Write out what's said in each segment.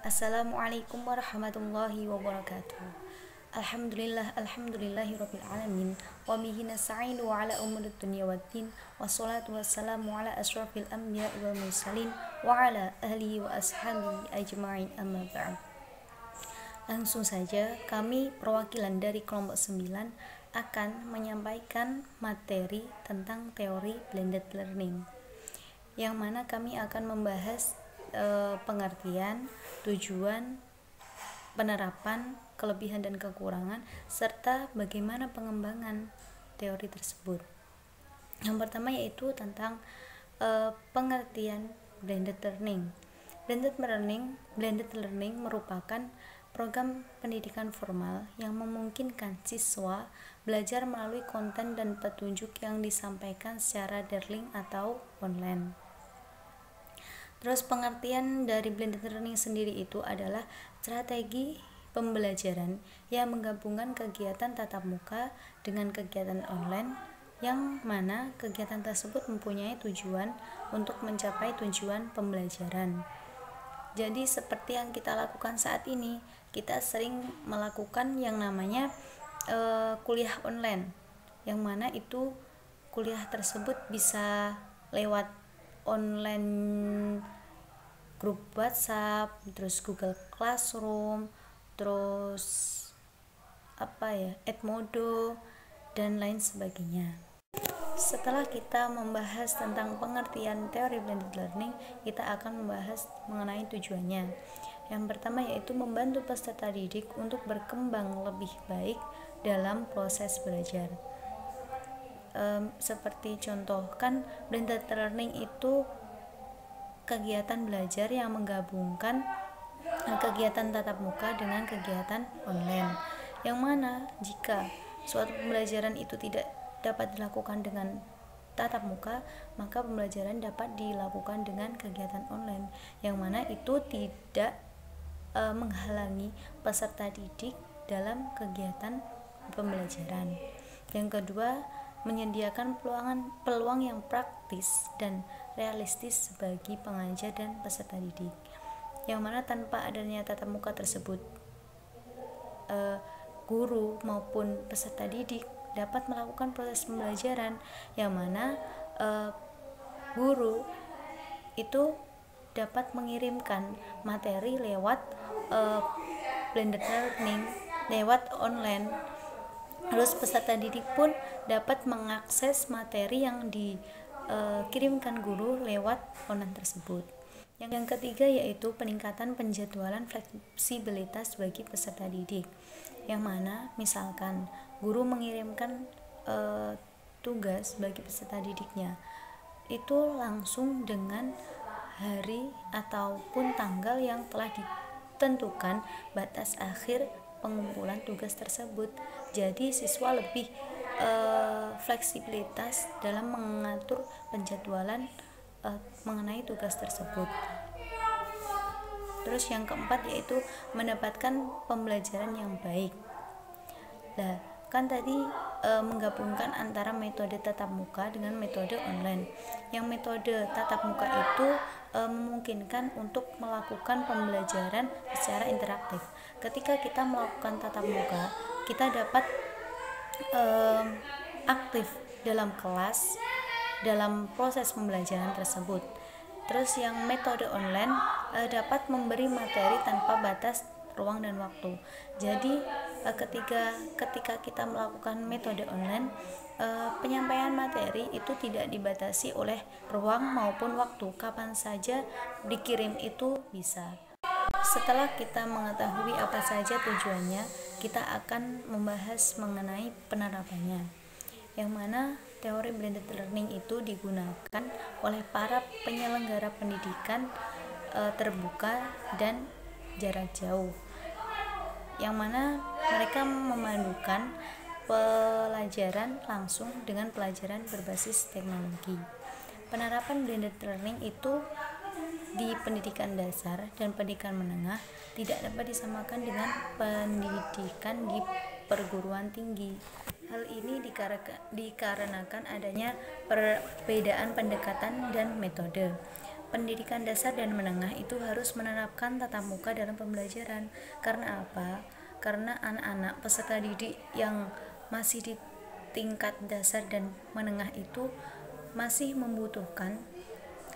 Assalamualaikum warahmatullahi wabarakatuh. Alhamdulillahirabbil alamin wa bihi nasta'inu ala umuri dunya waddin wassalatu wassalamu ala asyrafil anbiya'i wal mursalin wa ala ahlihi wa ashabihi ajma'in amma ba'd. Langsung saja kami perwakilan dari kelompok 9 akan menyampaikan materi tentang teori blended learning, yang mana kami akan membahas pengertian, tujuan, penerapan, kelebihan dan kekurangan, serta bagaimana pengembangan teori tersebut. Yang pertama yaitu tentang pengertian blended learning. Blended learning merupakan program pendidikan formal yang memungkinkan siswa belajar melalui konten dan petunjuk yang disampaikan secara daring atau online. Terus pengertian dari blended learning sendiri itu adalah strategi pembelajaran yang menggabungkan kegiatan tatap muka dengan kegiatan online, yang mana kegiatan tersebut mempunyai tujuan untuk mencapai tujuan pembelajaran. Jadi seperti yang kita lakukan saat ini, kita sering melakukan yang namanya kuliah online, yang mana itu kuliah tersebut bisa lewat online grup WhatsApp, terus Google Classroom, terus Edmodo dan lain sebagainya. Setelah kita membahas tentang pengertian teori blended learning, kita akan membahas mengenai tujuannya. Yang pertama yaitu membantu peserta didik untuk berkembang lebih baik dalam proses belajar. Seperti contoh, kan blended learning itu kegiatan belajar yang menggabungkan kegiatan tatap muka dengan kegiatan online, yang mana jika suatu pembelajaran itu tidak dapat dilakukan dengan tatap muka, maka pembelajaran dapat dilakukan dengan kegiatan online, yang mana itu tidak menghalangi peserta didik dalam kegiatan pembelajaran. Yang kedua, menyediakan peluang yang praktis dan realistis bagi pengajar dan peserta didik, yang mana tanpa adanya tatap muka tersebut, guru maupun peserta didik dapat melakukan proses pembelajaran, yang mana guru itu dapat mengirimkan materi lewat blended learning lewat online. Terus peserta didik pun dapat mengakses materi yang dikirimkan guru lewat online tersebut. Yang ketiga yaitu peningkatan penjadwalan fleksibilitas bagi peserta didik, yang mana misalkan guru mengirimkan tugas bagi peserta didiknya itu langsung dengan hari ataupun tanggal yang telah ditentukan batas akhir pengumpulan tugas tersebut. Jadi siswa lebih fleksibilitas dalam mengatur penjadwalan mengenai tugas tersebut. Terus yang keempat yaitu mendapatkan pembelajaran yang baik. Nah, kan tadi menggabungkan antara metode tatap muka dengan metode online. Yang metode tatap muka itu memungkinkan untuk melakukan pembelajaran secara interaktif. Ketika kita melakukan tatap muka, kita dapat aktif dalam kelas, dalam proses pembelajaran tersebut. Terus yang metode online dapat memberi materi tanpa batas ruang dan waktu. Jadi ketika kita melakukan metode online, penyampaian materi itu tidak dibatasi oleh ruang maupun waktu, kapan saja dikirim itu bisa. Setelah kita mengetahui apa saja tujuannya, kita akan membahas mengenai penerapannya, yang mana teori blended learning itu digunakan oleh para penyelenggara pendidikan terbuka dan jarak jauh, yang mana mereka memadukan pelajaran langsung dengan pelajaran berbasis teknologi. Penerapan blended learning itu di pendidikan dasar dan pendidikan menengah tidak dapat disamakan dengan pendidikan di perguruan tinggi. Hal ini dikarenakan adanya perbedaan pendekatan dan metode. pendidikan dasar dan menengah itu harus menerapkan tatap muka dalam pembelajaran. Karena apa? Karena anak-anak peserta didik yang masih di tingkat dasar dan menengah itu masih membutuhkan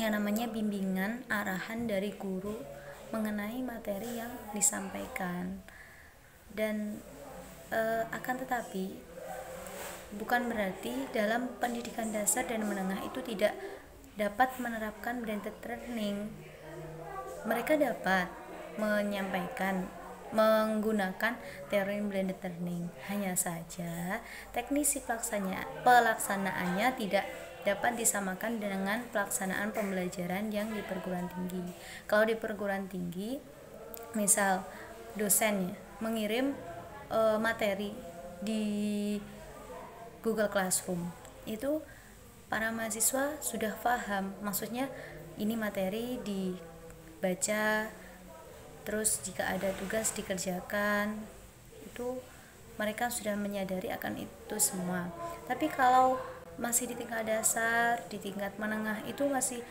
yang namanya bimbingan, arahan dari guru mengenai materi yang disampaikan. Dan akan tetapi bukan berarti dalam pendidikan dasar dan menengah itu tidak dapat menerapkan blended learning. Mereka dapat menyampaikan menggunakan teori blended learning, hanya saja teknisi pelaksanaannya tidak dapat disamakan dengan pelaksanaan pembelajaran yang di perguruan tinggi. Kalau di perguruan tinggi, misal dosennya mengirim materi di Google Classroom, itu para mahasiswa sudah paham, maksudnya ini materi dibaca, terus jika ada tugas dikerjakan, itu mereka sudah menyadari akan itu semua. Tapi kalau masih di tingkat dasar, di tingkat menengah, itu masih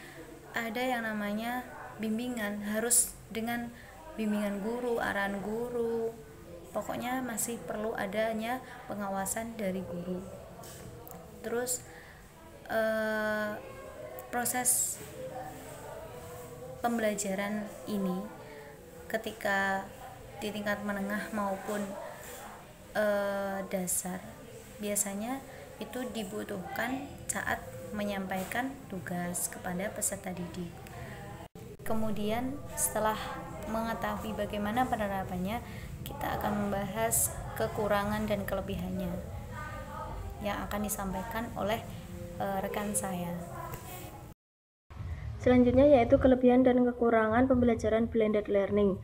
ada yang namanya bimbingan, harus dengan bimbingan guru, arahan guru, pokoknya masih perlu adanya pengawasan dari guru. Terus proses pembelajaran ini ketika di tingkat menengah maupun dasar biasanya itu dibutuhkan saat menyampaikan tugas kepada peserta didik. Kemudian setelah mengetahui bagaimana penerapannya, kita akan membahas kekurangan dan kelebihannya yang akan disampaikan oleh rekan saya. Selanjutnya yaitu kelebihan dan kekurangan pembelajaran blended learning.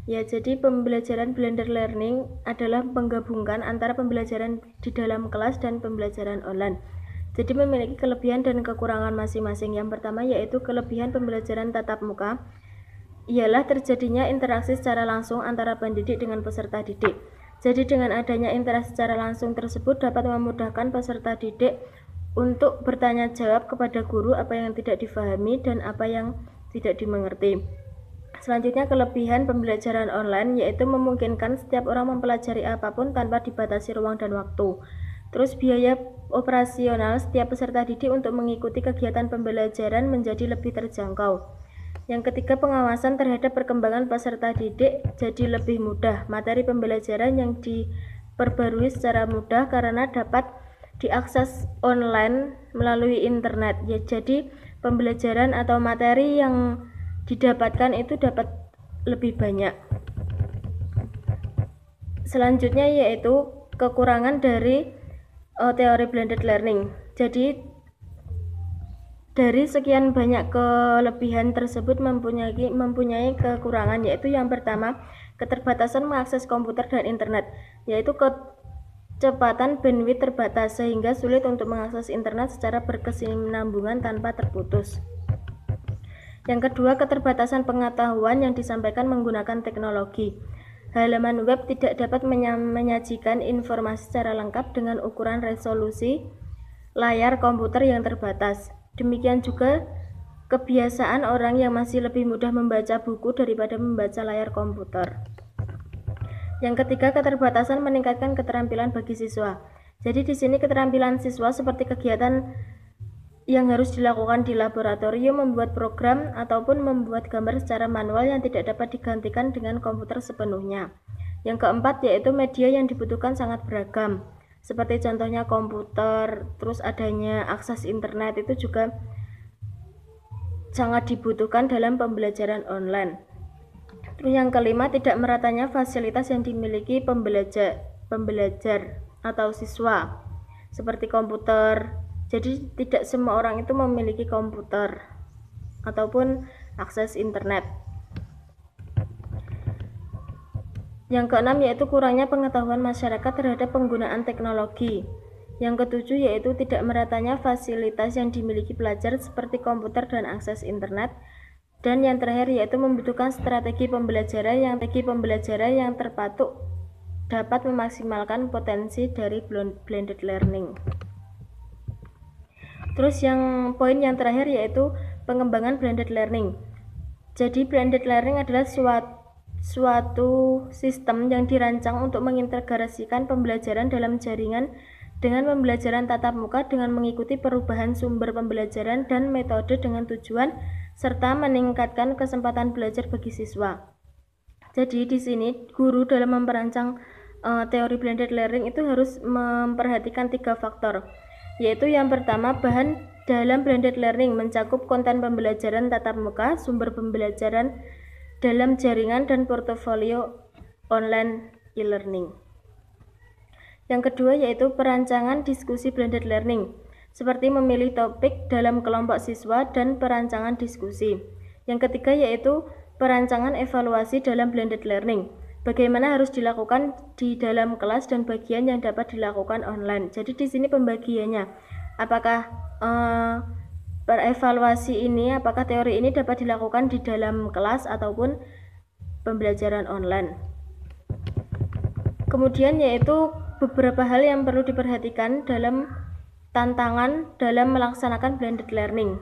Ya, jadi pembelajaran blended learning adalah menggabungkan antara pembelajaran di dalam kelas dan pembelajaran online. Jadi memiliki kelebihan dan kekurangan masing-masing. Yang pertama yaitu kelebihan pembelajaran tatap muka, ialah terjadinya interaksi secara langsung antara pendidik dengan peserta didik. Jadi dengan adanya interaksi secara langsung tersebut dapat memudahkan peserta didik untuk bertanya jawab kepada guru apa yang tidak difahami dan apa yang tidak dimengerti. Selanjutnya kelebihan pembelajaran online yaitu memungkinkan setiap orang mempelajari apapun tanpa dibatasi ruang dan waktu. Terus biaya operasional setiap peserta didik untuk mengikuti kegiatan pembelajaran menjadi lebih terjangkau. Yang ketiga, pengawasan terhadap perkembangan peserta didik jadi lebih mudah. Materi pembelajaran yang diperbarui secara mudah karena dapat diakses online melalui internet. Ya, jadi pembelajaran atau materi yang didapatkan itu dapat lebih banyak. Selanjutnya yaitu kekurangan dari teori blended learning. Jadi dari sekian banyak kelebihan tersebut mempunyai kekurangan, yaitu yang pertama keterbatasan mengakses komputer dan internet, yaitu kecepatan bandwidth terbatas sehingga sulit untuk mengakses internet secara berkesinambungan tanpa terputus. Yang kedua, keterbatasan pengetahuan yang disampaikan menggunakan teknologi. Halaman web tidak dapat menyajikan informasi secara lengkap dengan ukuran resolusi layar komputer yang terbatas. Demikian juga kebiasaan orang yang masih lebih mudah membaca buku daripada membaca layar komputer. Yang ketiga, keterbatasan meningkatkan keterampilan bagi siswa. Jadi di sini keterampilan siswa seperti kegiatan yang harus dilakukan di laboratorium, membuat program ataupun membuat gambar secara manual yang tidak dapat digantikan dengan komputer sepenuhnya. Yang keempat yaitu media yang dibutuhkan sangat beragam. Seperti contohnya komputer, terus adanya akses internet itu juga sangat dibutuhkan dalam pembelajaran online. Terus yang kelima, tidak meratanya fasilitas yang dimiliki pembelajar atau siswa seperti komputer. Jadi tidak semua orang itu memiliki komputer ataupun akses internet. Yang keenam yaitu kurangnya pengetahuan masyarakat terhadap penggunaan teknologi. Yang ketujuh yaitu tidak meratanya fasilitas yang dimiliki pelajar seperti komputer dan akses internet. Dan yang terakhir yaitu membutuhkan strategi pembelajaran yang terpatuk dapat memaksimalkan potensi dari blended learning. Terus yang poin yang terakhir yaitu pengembangan blended learning. Jadi blended learning adalah suatu sistem yang dirancang untuk mengintegrasikan pembelajaran dalam jaringan dengan pembelajaran tatap muka dengan mengikuti perubahan sumber pembelajaran dan metode dengan tujuan serta meningkatkan kesempatan belajar bagi siswa. Jadi di sini guru dalam memperancang teori blended learning itu harus memperhatikan 3 faktor, yaitu yang pertama, bahan dalam blended learning mencakup konten pembelajaran tatap muka, sumber pembelajaran dalam jaringan, dan portofolio online e-learning. Yang kedua yaitu perancangan diskusi blended learning, seperti memilih topik dalam kelompok siswa dan perancangan diskusi. Yang ketiga yaitu perancangan evaluasi dalam blended learning, bagaimana harus dilakukan di dalam kelas dan bagian yang dapat dilakukan online. Jadi di sini pembagiannya, apakah evaluasi ini, apakah teori ini dapat dilakukan di dalam kelas ataupun pembelajaran online. Kemudian yaitu beberapa hal yang perlu diperhatikan dalam tantangan dalam melaksanakan blended learning.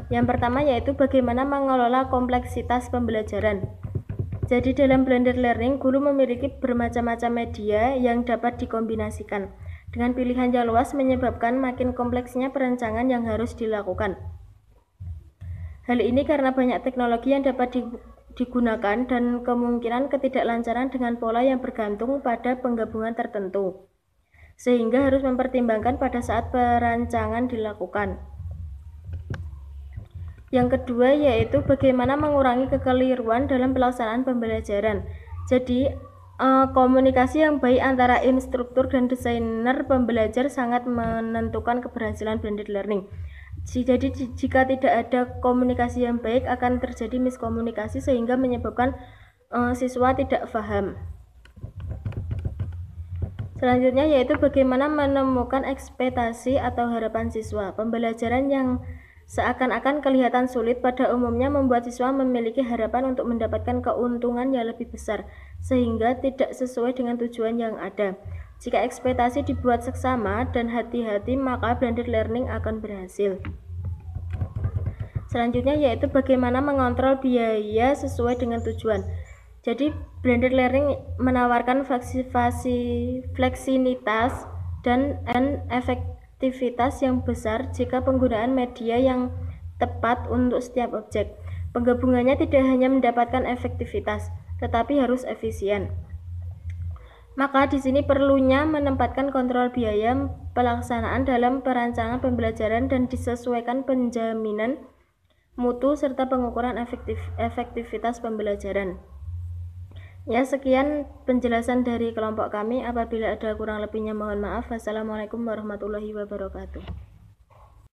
Yang pertama yaitu bagaimana mengelola kompleksitas pembelajaran. Jadi dalam blended learning, guru memiliki bermacam-macam media yang dapat dikombinasikan. Dengan pilihan yang luas menyebabkan makin kompleksnya perancangan yang harus dilakukan. Hal ini karena banyak teknologi yang dapat digunakan dan kemungkinan ketidaklancaran dengan pola yang bergantung pada penggabungan tertentu, sehingga harus mempertimbangkan pada saat perancangan dilakukan. Yang kedua yaitu bagaimana mengurangi kekeliruan dalam pelaksanaan pembelajaran. Jadi komunikasi yang baik antara instruktur dan desainer pembelajar sangat menentukan keberhasilan blended learning. Jadi jika tidak ada komunikasi yang baik akan terjadi miskomunikasi sehingga menyebabkan siswa tidak paham. Selanjutnya yaitu bagaimana menemukan ekspektasi atau harapan siswa. Pembelajaran yang seakan-akan kelihatan sulit pada umumnya membuat siswa memiliki harapan untuk mendapatkan keuntungan yang lebih besar, sehingga tidak sesuai dengan tujuan yang ada. Jika ekspektasi dibuat seksama dan hati-hati, maka blended learning akan berhasil. Selanjutnya yaitu bagaimana mengontrol biaya sesuai dengan tujuan. Jadi blended learning menawarkan fleksibilitas dan efektivitas yang besar jika penggunaan media yang tepat untuk setiap objek. Penggabungannya tidak hanya mendapatkan efektivitas, tetapi harus efisien. Maka di sini perlunya menempatkan kontrol biaya pelaksanaan dalam perancangan pembelajaran dan disesuaikan penjaminan mutu serta pengukuran efektivitas pembelajaran. Ya, sekian penjelasan dari kelompok kami. Apabila ada kurang lebihnya mohon maaf. Wassalamualaikum warahmatullahi wabarakatuh.